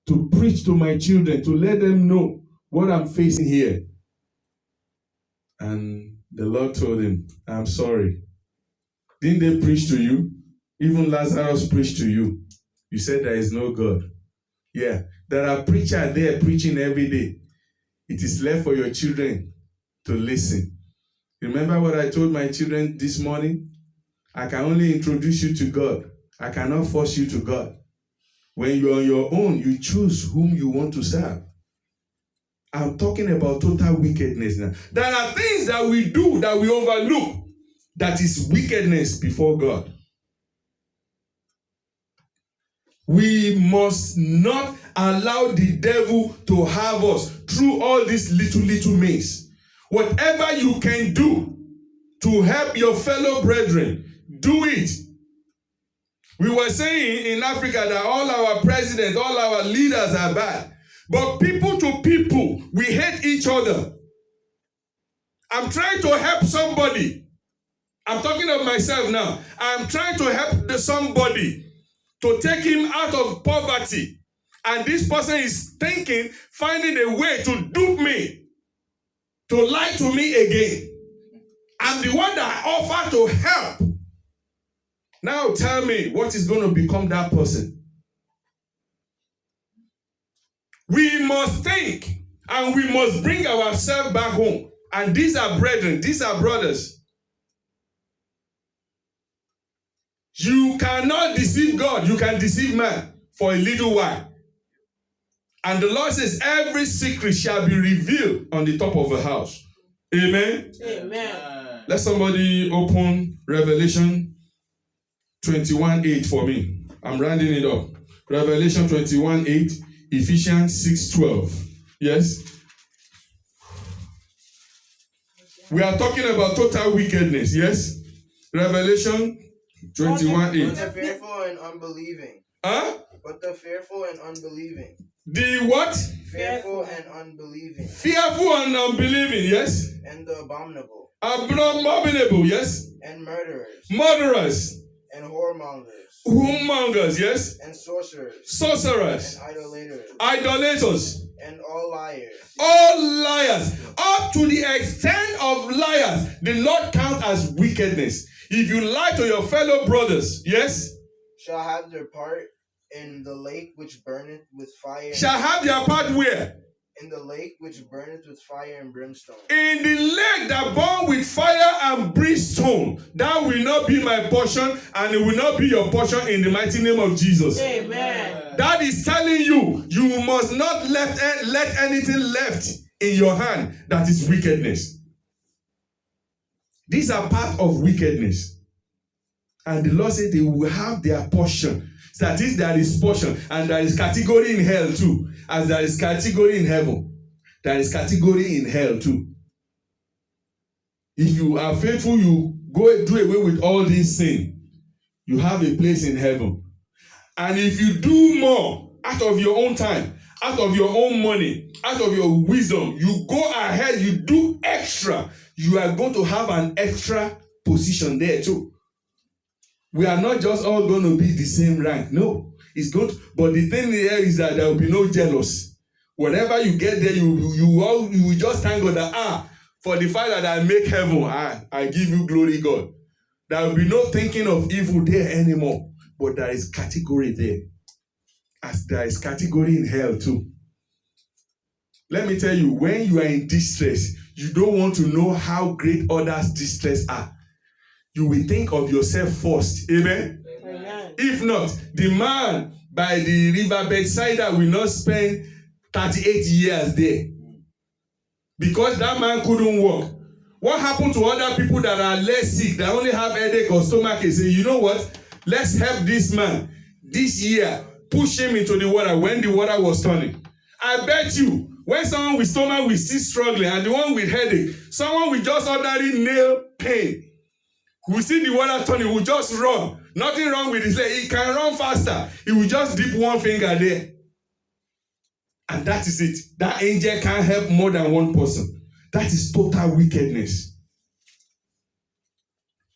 to preach to my children, to let them know what I'm facing here. And the Lord told him, I'm sorry. Didn't they preach to you? Even Lazarus preached to you. You said there is no God. Yeah, there are preachers there preaching every day. It is left for your children to listen. Remember what I told my children this morning? I can only introduce you to God. I cannot force you to God. When you're on your own, you choose whom you want to serve. I'm talking about total wickedness now. There are things that we do that we overlook that is wickedness before God. We must not allow the devil to have us through all these little means. Whatever you can do to help your fellow brethren, do it. We were saying in Africa that all our presidents, all our leaders are bad. But people to people, we hate each other. I'm trying to help somebody. I'm talking of myself now. I'm trying to help somebody to take him out of poverty. And this person is thinking, finding a way to dupe me, to lie to me again. I'm the one that offered to help. Now tell me what is going to become that person. We must think and we must bring ourselves back home. And these are brethren, these are brothers. You cannot deceive God. You can deceive man for a little while. And the Lord says, every secret shall be revealed on the top of a house. Amen? Amen. Let somebody open Revelation 21:8 for me. I'm rounding it up. Revelation 21:8, Ephesians 6:12. Yes? We are talking about total wickedness. Yes? Revelation 21:8. But the fearful and unbelieving. Huh? But the fearful and unbelieving. The what? Fearful and unbelieving. Fearful and unbelieving, yes? And the abominable. Abominable, yes? And murderers. Murderers. And whoremongers. Whoremongers, yes? And sorcerers. Sorcerers. And idolaters. Idolaters. And all liars. All liars. Up to the extent of liars, the Lord counts as wickedness. If you lie to your fellow brothers, yes? Shall have their part in the lake which burneth with fire. Shall have their part where? In the lake which burneth with fire and brimstone. In the lake that burn with fire and brimstone. That will not be my portion, and it will not be your portion in the mighty name of Jesus. Amen. That is telling you, you must not let anything left in your hand that is wickedness. These are part of wickedness. And the Lord said they will have their portion. That is, there is portion. And there is category in hell too. As there is category in heaven, there is category in hell too. If you are faithful, you go do away with all these things. You have a place in heaven. And if you do more out of your own time, out of your own money, out of your wisdom, you go ahead, you do extra, you are going to have an extra position there too. We are not just all going to be the same rank. No, it's good. But the thing here is that there will be no jealous. Whenever you get there, you will just thank God that, for the fact that I make heaven, I give you glory, God. There will be no thinking of evil there anymore. But there is category there. As there is category in hell too. Let me tell you, when you are in distress, you don't want to know how great others' distress are. You will think of yourself first. Amen? Amen. If not, the man by the river Bethsaida will not spend 38 years there. Because that man couldn't walk. What happened to other people that are less sick, that only have headache or stomach ache? Say, you know what? Let's help this man. This year, push him into the water when the water was turning. I bet you, when someone with stomach will still struggling, and the one with headache, someone with just ordinary nail pain, we see the water turning, will just run. Nothing wrong with his leg. He can run faster. He will just dip one finger there. And that is it. That angel can't help more than one person. That is total wickedness.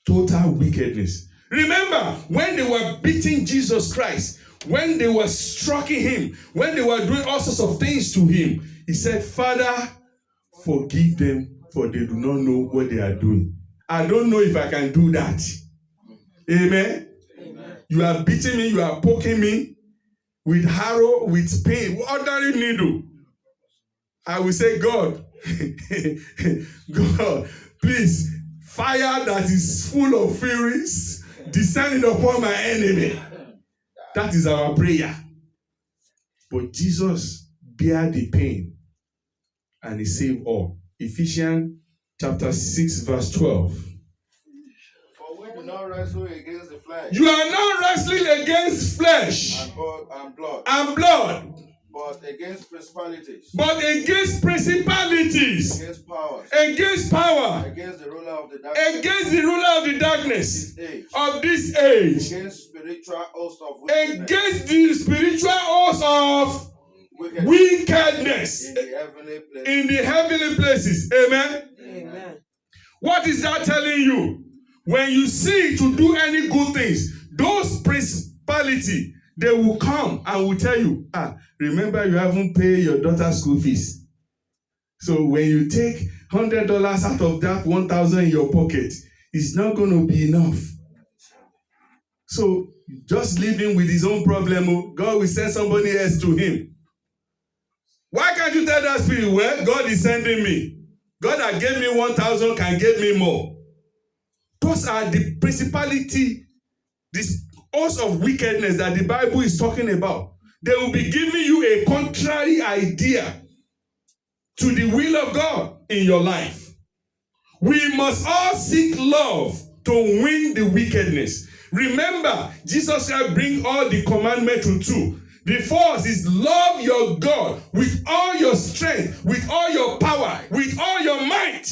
Total wickedness. Remember, when they were beating Jesus Christ, when they were striking him, when they were doing all sorts of things to him, he said, Father, forgive them, for they do not know what they are doing. I don't know if I can do that. Amen. Amen. You are beating me, you are poking me with harrow, with pain, ordinary needle. I will say, God, God, please, fire that is full of furies descending upon my enemy. That is our prayer. But Jesus bear the pain and he saved all. Ephesians chapter 6 verse 12. For we do not wrestle against the flesh You are not wrestling against flesh and blood, but against principalities, against principalities, against powers, against power, against the ruler of the darkness, against the ruler of the darkness this age, of this age, against spiritual hosts of wickedness against the spiritual host of wickedness in the heavenly places. in the heavenly places. Amen. Amen. What is that telling you? When you see to do any good things, those principality, they will come and will tell you, remember you haven't paid your daughter's school fees. So when you take $100 out of that 1,000 in your pocket, it's not going to be enough. So just leave him with his own problem. God will send somebody else to him. Why can't you tell that spirit, well, God is sending me. God that gave me 1,000 can give me more. Those are the principality, this host of wickedness that the Bible is talking about. They will be giving you a contrary idea to the will of God in your life. We must all seek love to win the wickedness. Remember, Jesus Christ bring all the commandments to two. The first is love your God with all your strength, with all your power, with all your might.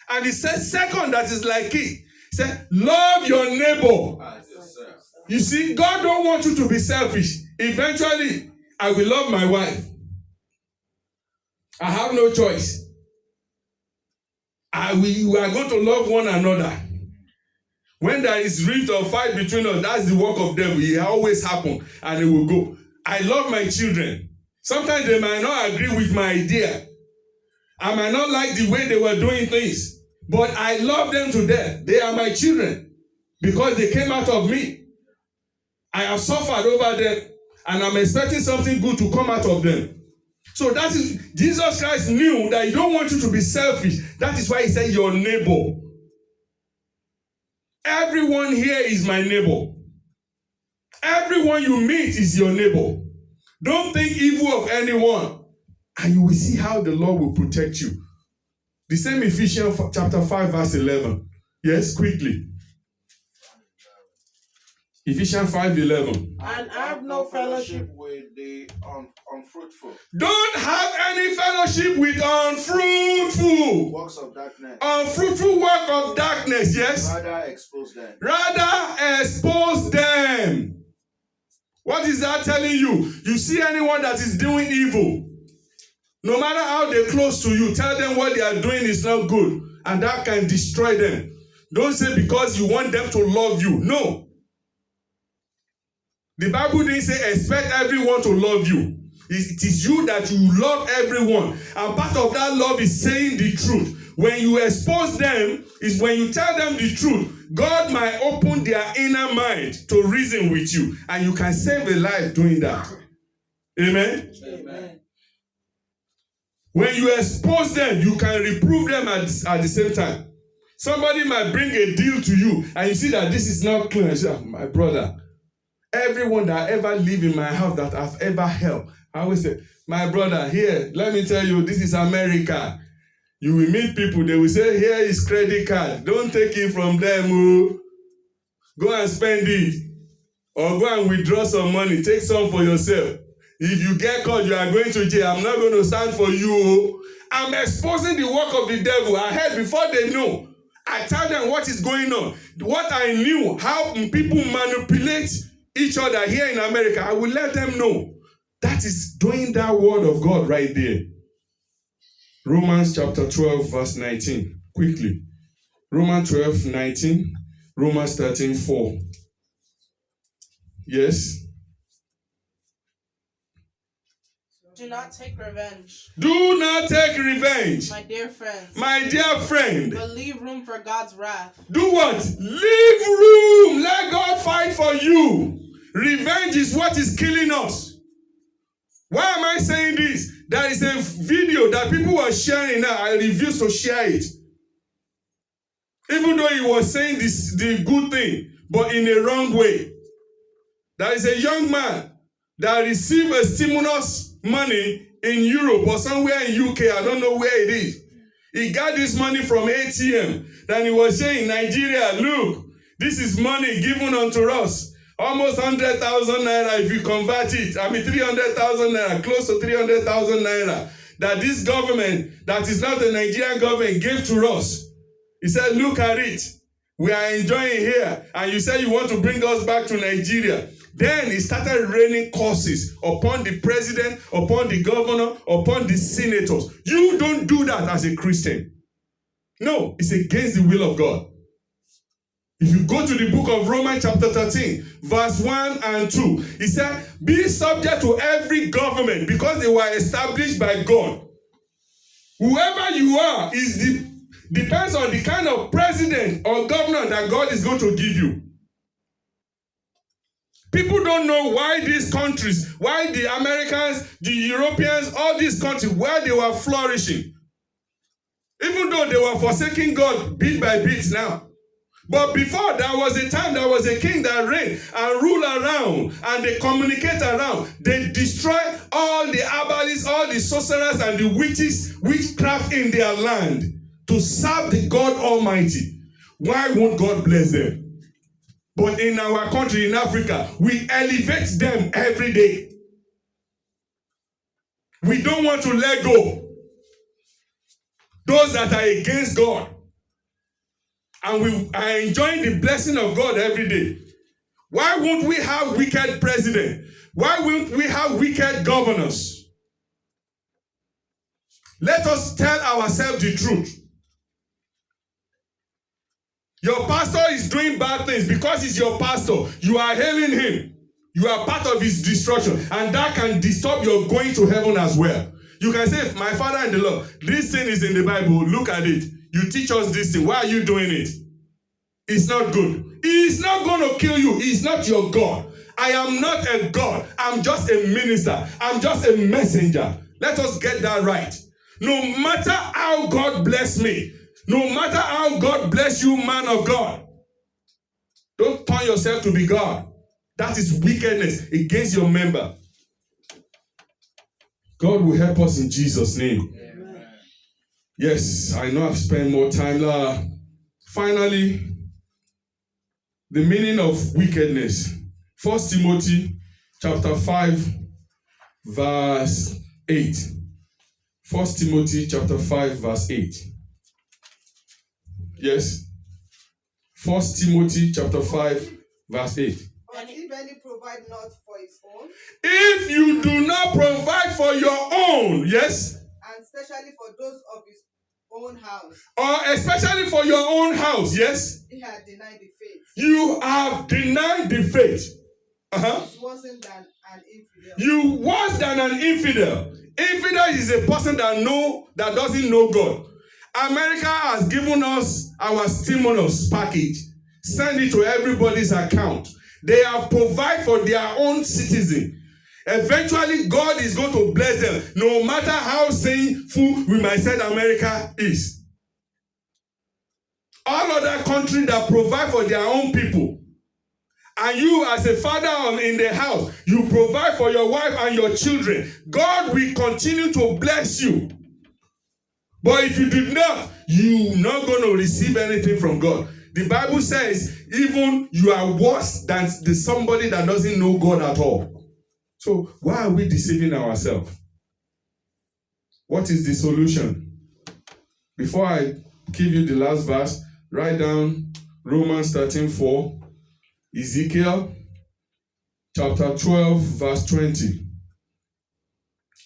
And he says, second, that is like it. He said, love your neighbor. You see, God don't want you to be selfish. Eventually, I will love my wife. I have no choice. We are going to love one another. When there is rift or fight between us, that's the work of devil. It always happens and it will go. I love my children. Sometimes they might not agree with my idea. I might not like the way they were doing things. But I love them to death. They are my children because they came out of me. I have suffered over them and I'm expecting something good to come out of them. So that is, Jesus Christ knew that he don't want you to be selfish. That is why he said your neighbor. Everyone here is my neighbor. Everyone you meet is your neighbor. Don't think evil of anyone. And you will see how the Lord will protect you. The same Ephesians chapter 5 verse 11. Yes, quickly. Ephesians 5:11. And have no fellowship with the unfruitful Don't have any fellowship with unfruitful works of darkness. Unfruitful work of darkness, yes? Rather expose them. Rather expose them. What is that telling you? You see anyone that is doing evil, no matter how they're close to you, tell them what they are doing is not good, and that can destroy them. Don't say because you want them to love you. No. The Bible didn't say expect everyone to love you. It is you that you love everyone. And part of that love is saying the truth. When you expose them, is when you tell them the truth. God might open their inner mind to reason with you. And you can save a life doing that. Amen? Amen. When you expose them, you can reprove them at the same time. Somebody might bring a deal to you and you see that this is not clear. You say, my brother, everyone that ever live in my house that I've ever helped, I always say, my brother, here, let me tell you, this is America. You will meet people, they will say, here is credit card. Don't take it from them. Oh. Go and spend it. Or go and withdraw some money. Take some for yourself. If you get caught, you are going to jail. I'm not going to stand for you. Oh. I'm exposing the work of the devil ahead before they know. I tell them what is going on. What I knew, how people manipulate each other here in America, I will let them know. That is doing that word of God right there. Romans chapter 12 verse 19. Quickly. Romans 12, 19. Romans 13, 4. Yes. Do not take revenge, Do not take revenge. my dear friends, My dear friend, but leave room for God's wrath. do what? Leave room. Let God fight for you. Revenge is what is killing us. Why am I saying this? There is a video that people were sharing now. I refuse to share it. Even though he was saying this, the good thing, but in a wrong way. There is a young man that received a stimulus money in Europe or somewhere in UK. I don't know where it is. He got this money from ATM. Then he was saying, Nigeria, look, this is money given unto us. Almost 100,000 naira if you convert it. 300,000 naira, close to 300,000 naira. That this government, that is not the Nigerian government, gave to us. He said, look at it. We are enjoying here. And you say you want to bring us back to Nigeria. Then he started raining curses upon the president, upon the governor, upon the senators. You don't do that as a Christian. No, it's against the will of God. If you go to the book of Romans chapter 13, verse 1 and 2, he said, be subject to every government because they were established by God. Whoever you are depends on the kind of president or governor that God is going to give you. People don't know why these countries, why the Americans, the Europeans, all these countries, where they were flourishing. Even though they were forsaking God bit by bit now. But before, there was a time, there was a king that reigned and ruled around, and they communicate around. They destroy all the herbalists, all the sorcerers, and the witchcraft in their land to serve the God Almighty. Why won't God bless them? But in our country, in Africa, we elevate them every day. We don't want to let go. Those that are against God. And we are enjoying the blessing of God every day. Why won't we have wicked president? Why won't we have wicked governors? Let us tell ourselves the truth. Your pastor is doing bad things because he's your pastor. You are hailing him. You are part of his destruction. And that can disturb your going to heaven as well. You can say, my father in the Lord, this thing is in the Bible. Look at it. You teach us this thing. Why are you doing it? It's not good. He is not going to kill you. He is not your God. I am not a God. I'm just a minister. I'm just a messenger. Let us get that right. No matter how God bless me, no matter how God bless you, man of God, don't turn yourself to be God. That is wickedness against your member. God will help us in Jesus' name. Amen. Yes, I know I've spent more time. Finally, the meaning of wickedness. 1 Timothy chapter 5, verse 8. 1 Timothy chapter 5, verse 8. Yes. 1 Timothy chapter 5, verse 8. And if any provide not for his own, if you do not provide for your own, yes, and especially for those of his own house, or especially for your own house, yes, he had denied the faith. You have denied the faith. He wasn't than an infidel. You worse than an infidel. Infidel is a person that doesn't know God. America has given us our stimulus package. Send it to everybody's account. They have provided for their own citizen. Eventually, God is going to bless them, no matter how sinful we might say America is. All other countries that provide for their own people, and you as a father in the house, you provide for your wife and your children, God will continue to bless you. But if you do not, you're not going to receive anything from God. The Bible says, even you are worse than somebody that doesn't know God at all. So why are we deceiving ourselves? What is the solution? Before I give you the last verse, write down Romans 13:4, Ezekiel chapter 12, verse 20,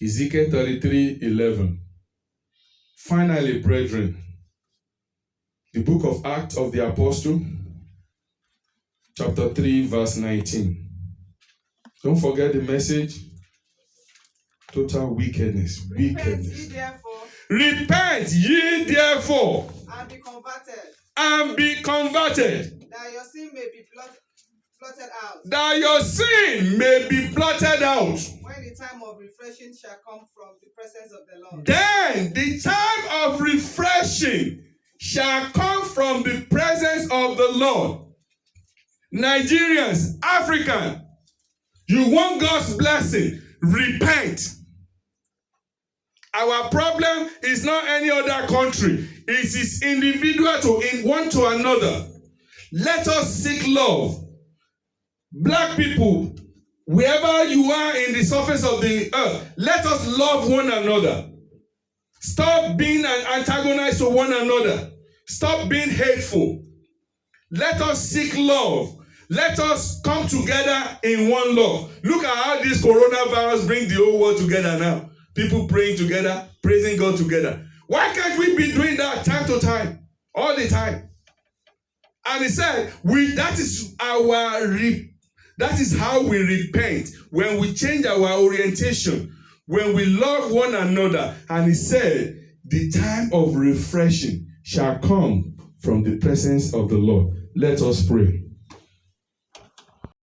Ezekiel 33:11. Finally, brethren, the book of Acts of the Apostle, chapter 3, verse 19. Don't forget the message. Total wickedness. Repent ye Wickedness. therefore Repent ye therefore and be converted, and be converted, that your sin may be blotted out, that your sin may be blotted out. when the time of refreshing shall come from the presence of the Lord. Then the time of refreshing shall come from the presence of the Lord. Nigerians, African, you want God's blessing, repent. Our problem is not any other country. It is individual to one to another. Let us seek love. Black people, wherever you are in the surface of the earth, let us love one another. Stop being an antagonist to one another. Stop being hateful. Let us seek love. Let us come together in one love. Look at how this coronavirus brings the whole world together now. People praying together, praising God together. Why can't we be doing that time to time, all the time? And he said, that is how we repent, when we change our orientation, when we love one another. And he said, the time of refreshing shall come from the presence of the Lord. Let us pray.